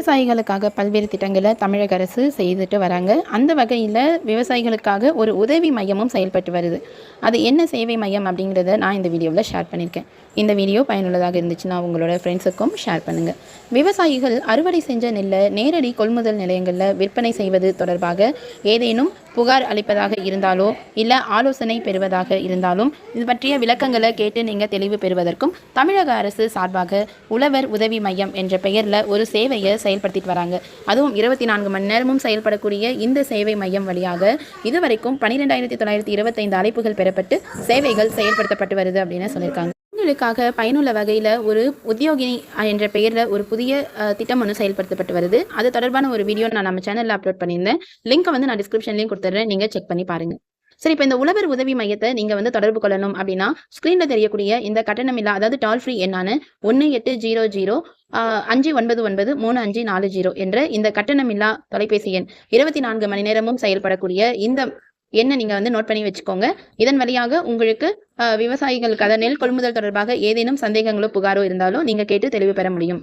விவசாயிகளுக்காக பல்வேறு திட்டங்களை தமிழக அரசு செய்துட்டு வராங்க. அந்த வகையில் விவசாயிகளுக்காக ஒரு உதவி மையமும் செயல்பட்டு வருது. அது என்ன சேவை மையம் அப்படிங்கிறத நான் இந்த வீடியோவில் ஷேர் பண்ணியிருக்கேன். இந்த வீடியோ பயனுள்ளதாக இருந்துச்சுன்னா உங்களோட ஃப்ரெண்ட்ஸுக்கும் ஷேர் பண்ணுங்கள். விவசாயிகள் அறுவடை செஞ்ச நெல்லை நேரடி கொள்முதல் நிலையங்களில் விற்பனை செய்வது தொடர்பாக ஏதேனும் புகார் அளிப்பதாக இருந்தாலோ இல்லை ஆலோசனை பெறுவதாக இருந்தாலும் இது பற்றிய விளக்கங்களை கேட்டு நீங்கள் தெளிவு பெறுவதற்கும் தமிழக அரசு சார்பாக உழவர் உதவி மையம் என்ற பெயரில் ஒரு சேவையை செயல்படுத்திட்டு வராங்க. அதுவும் 24 மணி நேரமும் செயல்படக்கூடிய இந்த சேவை மையம் வழியாக இதுவரைக்கும் 12,925 அழைப்புகள் பெறப்பட்டு சேவைகள் செயல்படுத்தப்பட்டு வருது அப்படின்னு சொல்லியிருக்காங்க. பெண்களுக்காக பயனுள்ள வகையில் ஒரு உத்தியோகினி என்ற பெயரில் ஒரு புதிய திட்டம் ஒன்று செயல்படுத்தப்பட்டு வருது. அது தொடர்பான ஒரு வீடியோ நான் நம்ம சேனலில் அப்லோட் பண்ணியிருந்தேன். லிங்க்கை நான் டிஸ்கிரிப்ஷன்லையும் கொடுத்துட்றேன், நீங்கள் செக் பண்ணி பாருங்கள். சரி, இப்போ இந்த உழவர் உதவி மையத்தை நீங்கள் தொடர்பு கொள்ளணும் அப்படின்னா ஸ்க்ரீனில் தெரியக்கூடிய இந்த கட்டணமில்லா, அதாவது டால் ஃப்ரீ எண்ணான 1800 599 3540 என்ற இந்த கட்டணமில்லா தொலைபேசி எண் 24 மணி நேரமும் செயல்படக்கூடிய இந்த எண்ணை நீங்கள் நோட் பண்ணி வச்சுக்கோங்க. இதன் வழியாக உங்களுக்கு விவசாயிகளுக்கு நெல் கொள்முதல் தொடர்பாக ஏதேனும் சந்தேகங்களோ புகாரோ இருந்தாலும் நீங்கள் கேட்டு தெளிவு பெற முடியும்.